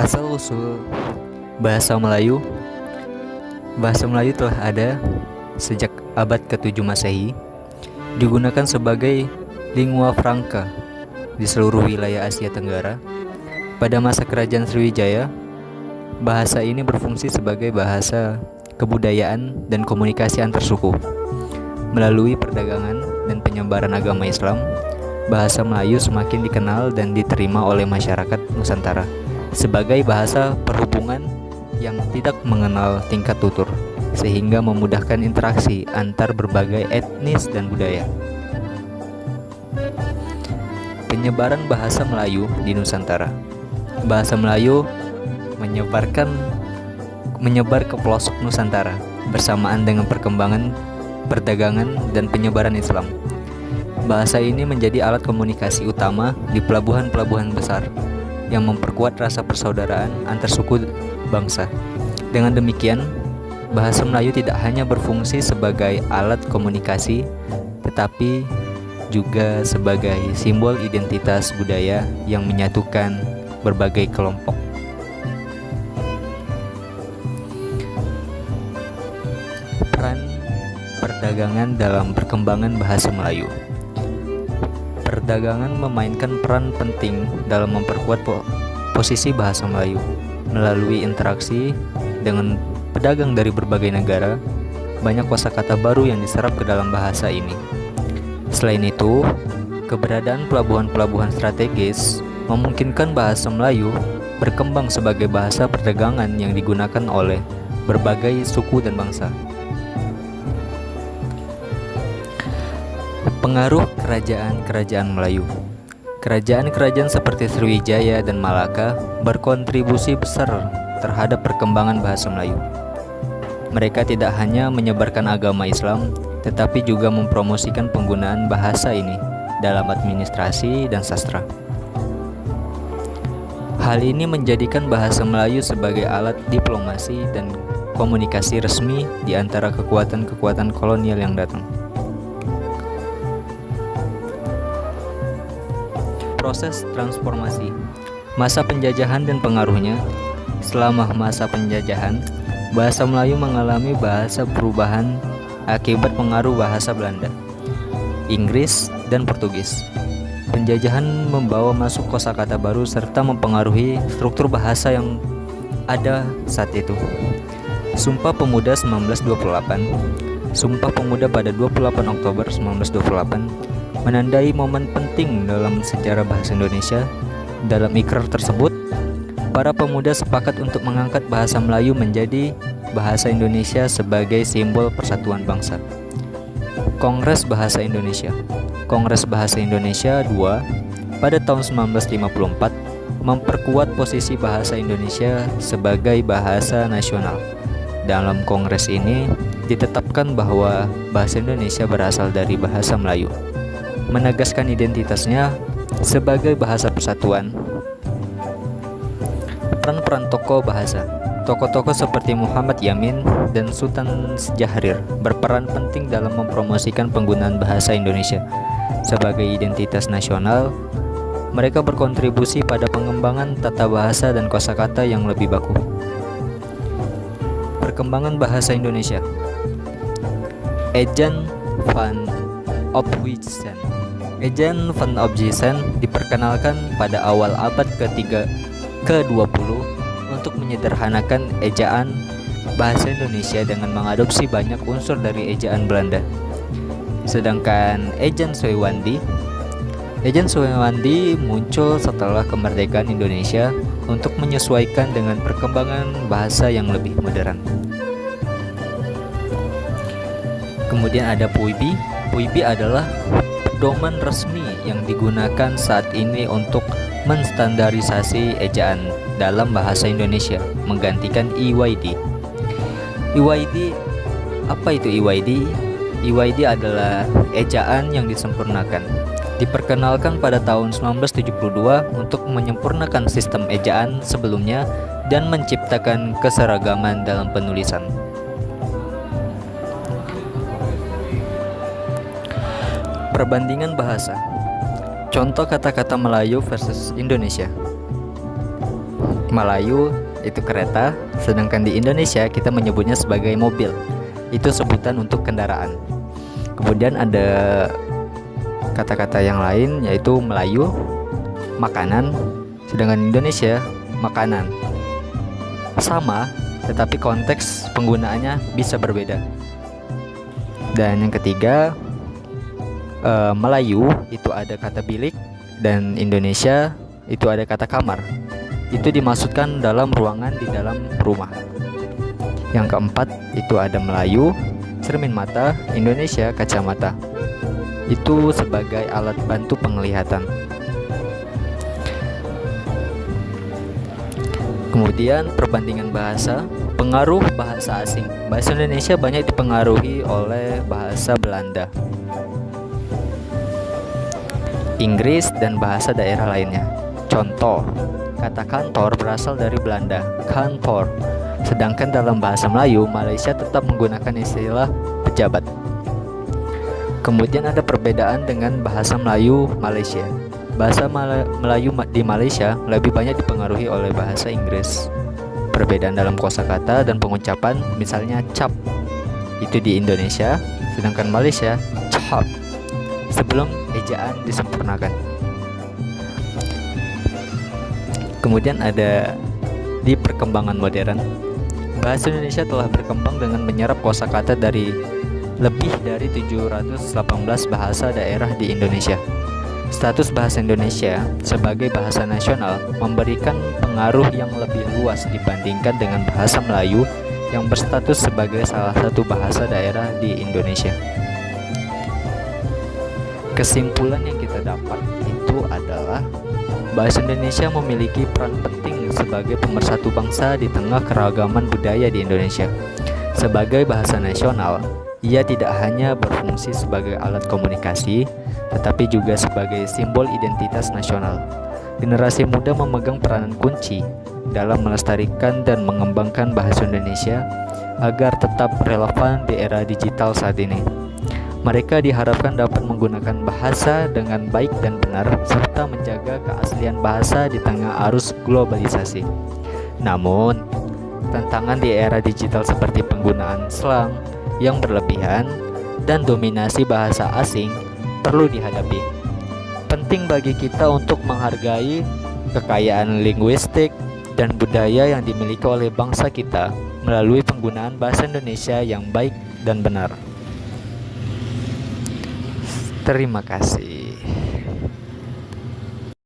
Asal-usul bahasa Melayu. Bahasa Melayu telah ada sejak abad ke-7 Masehi, digunakan sebagai lingua franca di seluruh wilayah Asia Tenggara. Pada masa Kerajaan Sriwijaya, bahasa ini berfungsi sebagai bahasa kebudayaan dan komunikasi antar suku. Melalui perdagangan dan penyebaran agama Islam, bahasa Melayu semakin dikenal dan diterima oleh masyarakat Nusantara sebagai bahasa perhubungan yang tidak mengenal tingkat tutur, sehingga memudahkan interaksi antar berbagai etnis dan budaya. Penyebaran bahasa Melayu di Nusantara. Bahasa Melayu menyebar ke pelosok Nusantara bersamaan dengan perkembangan perdagangan dan penyebaran Islam. Bahasa ini menjadi alat komunikasi utama di pelabuhan-pelabuhan besar yang memperkuat rasa persaudaraan antar suku bangsa. Dengan demikian, bahasa Melayu tidak hanya berfungsi sebagai alat komunikasi, tetapi juga sebagai simbol identitas budaya yang menyatukan berbagai kelompok. Peran perdagangan dalam perkembangan bahasa Melayu. Perdagangan memainkan peran penting dalam memperkuat posisi bahasa Melayu. Melalui interaksi dengan pedagang dari berbagai negara, banyak kosakata baru yang diserap ke dalam bahasa ini. Selain itu, keberadaan pelabuhan-pelabuhan strategis memungkinkan bahasa Melayu berkembang sebagai bahasa perdagangan yang digunakan oleh berbagai suku dan bangsa. Pengaruh kerajaan-kerajaan Melayu. Kerajaan-kerajaan seperti Sriwijaya dan Malaka berkontribusi besar terhadap perkembangan bahasa Melayu. Mereka tidak hanya menyebarkan agama Islam, tetapi juga mempromosikan penggunaan bahasa ini dalam administrasi dan sastra. Hal ini menjadikan bahasa Melayu sebagai alat diplomasi dan komunikasi resmi di antara kekuatan-kekuatan kolonial yang datang. Proses transformasi. Masa penjajahan dan pengaruhnya. Selama masa penjajahan, bahasa Melayu mengalami bahasa perubahan akibat pengaruh bahasa Belanda, Inggris, dan Portugis. Penjajahan membawa masuk kosakata baru serta mempengaruhi struktur bahasa yang ada saat itu. Sumpah Pemuda 1928. Sumpah Pemuda pada 28 Oktober 1928 menandai momen penting dalam sejarah bahasa Indonesia. Dalam ikrar tersebut, para pemuda sepakat untuk mengangkat bahasa Melayu menjadi bahasa Indonesia sebagai simbol persatuan bangsa. Kongres Bahasa Indonesia. Kongres Bahasa Indonesia II pada tahun 1954 memperkuat posisi bahasa Indonesia sebagai bahasa nasional. Dalam kongres ini ditetapkan bahwa bahasa Indonesia berasal dari bahasa Melayu, menegaskan identitasnya sebagai bahasa persatuan. Peran-peran tokoh bahasa. Tokoh-tokoh seperti Muhammad Yamin dan Sultan Syahrir berperan penting dalam mempromosikan penggunaan bahasa Indonesia sebagai identitas nasional. Mereka berkontribusi pada pengembangan tata bahasa dan kosakata yang lebih baku. Perkembangan bahasa Indonesia. Ejaan van Ophuijsen. Ejaan van Ophuijsen diperkenalkan pada awal abad ke-20 untuk menyederhanakan ejaan bahasa Indonesia dengan mengadopsi banyak unsur dari ejaan Belanda. Sedangkan ejaan Swewandi muncul setelah kemerdekaan Indonesia untuk menyesuaikan dengan perkembangan bahasa yang lebih modern. Kemudian ada Puibi. Puibi adalah pedoman resmi yang digunakan saat ini untuk menstandarisasi ejaan dalam bahasa Indonesia, menggantikan EYD. EYD, apa itu EYD? EYD adalah ejaan yang disempurnakan. Diperkenalkan pada tahun 1972 untuk menyempurnakan sistem ejaan sebelumnya dan menciptakan keseragaman dalam penulisan. Perbandingan bahasa. Contoh kata-kata Melayu versus Indonesia. Melayu itu kereta, sedangkan di Indonesia kita menyebutnya sebagai mobil. Itu sebutan untuk kendaraan. Kemudian ada kata-kata yang lain yaitu Melayu makanan, sedangkan Indonesia makanan. Sama, tetapi konteks penggunaannya bisa berbeda. Dan yang ketiga, Melayu itu ada kata bilik, dan Indonesia itu ada kata kamar. Itu dimaksudkan dalam ruangan di dalam rumah. Yang keempat itu ada Melayu cermin mata, Indonesia kacamata. Itu sebagai alat bantu penglihatan. Kemudian perbandingan bahasa, pengaruh bahasa asing. Bahasa Indonesia banyak dipengaruhi oleh bahasa Belanda, Inggris, dan bahasa daerah lainnya. Contoh, kata kantor berasal dari Belanda, kantor. Sedangkan dalam bahasa Melayu, Malaysia tetap menggunakan istilah pejabat. Kemudian ada perbedaan dengan bahasa Melayu Malaysia. Bahasa Melayu di Malaysia lebih banyak dipengaruhi oleh bahasa Inggris. Perbedaan dalam kosakata dan pengucapan, misalnya cap, itu di Indonesia, sedangkan Malaysia cap, sebelum ejaan disempurnakan. Kemudian ada di perkembangan modern. Bahasa Indonesia telah berkembang dengan menyerap kosakata dari lebih dari 718 bahasa daerah di Indonesia. Status bahasa Indonesia sebagai bahasa nasional memberikan pengaruh yang lebih luas dibandingkan dengan bahasa Melayu yang berstatus sebagai salah satu bahasa daerah di Indonesia. Kesimpulan yang kita dapat itu adalah bahasa Indonesia memiliki peran penting sebagai pemersatu bangsa di tengah keragaman budaya di Indonesia. Sebagai bahasa nasional, ia tidak hanya berfungsi sebagai alat komunikasi, tetapi juga sebagai simbol identitas nasional. Generasi muda memegang peranan kunci dalam melestarikan dan mengembangkan bahasa Indonesia agar tetap relevan di era digital saat ini. Mereka diharapkan dapat menggunakan bahasa dengan baik dan benar, serta menjaga keaslian bahasa di tengah arus globalisasi. Namun, tantangan di era digital seperti penggunaan slang yang berlebihan dan dominasi bahasa asing perlu dihadapi. Penting bagi kita untuk menghargai kekayaan linguistik dan budaya yang dimiliki oleh bangsa kita melalui penggunaan bahasa Indonesia yang baik dan benar. Terima kasih.